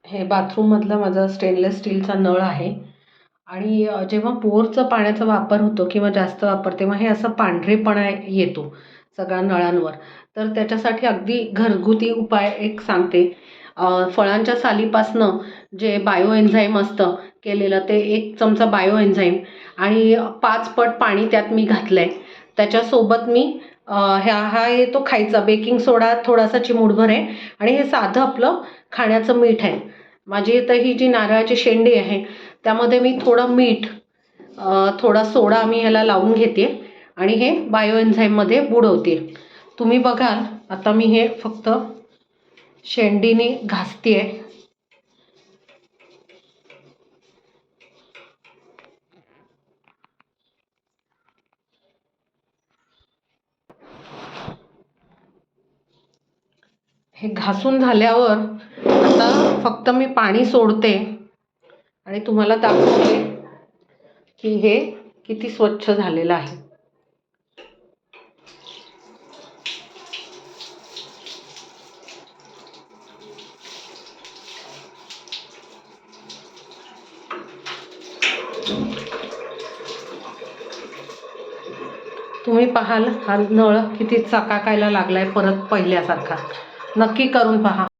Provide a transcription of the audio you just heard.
हे बाथरूममधला माझा स्टेनलेस स्टीलचा नळ आहे आणि जेव्हा बोरचं पाण्याचा वापर होतो किंवा जास्त वापर तेव्हा हे असं पांढरेपणा येतो सगळ्या नळांवर. तर त्याच्यासाठी अगदी घरगुती उपाय एक सांगते. फळांच्या सालीपासनं जे बायो एन्झाईम असतं केलेलं ते 1 चमचा बायो एन्झाईम आणि 5 पट पाणी त्यात मी घातलं आहे. त्याच्यासोबत मी हा येतो खायचा बेकिंग सोडा थोडासा चिमूटभर आहे आणि हे साधं आपलं खाण्याचं मीठ आहे. माझी इथं ही जी नारळाची शेंडी आहे त्यामध्ये मी थोडं मीठ थोडा सोडा मी ह्याला लावून घेते आणि हे बायो एन्झाईममध्ये बुडवते. तुम्ही बघाल आता मी हे फक्त शेंडीने घासते आहे. हे घासून झाल्यावर आता फक्त मी पाणी सोडते आणि तुम्हाला दाखवते की हे किती स्वच्छ झालेलं आहे. तुम्ही पाहाल हा नळ किती चकाकायला लागलाय परत पहिल्यासारखा. नक्की करून पहा.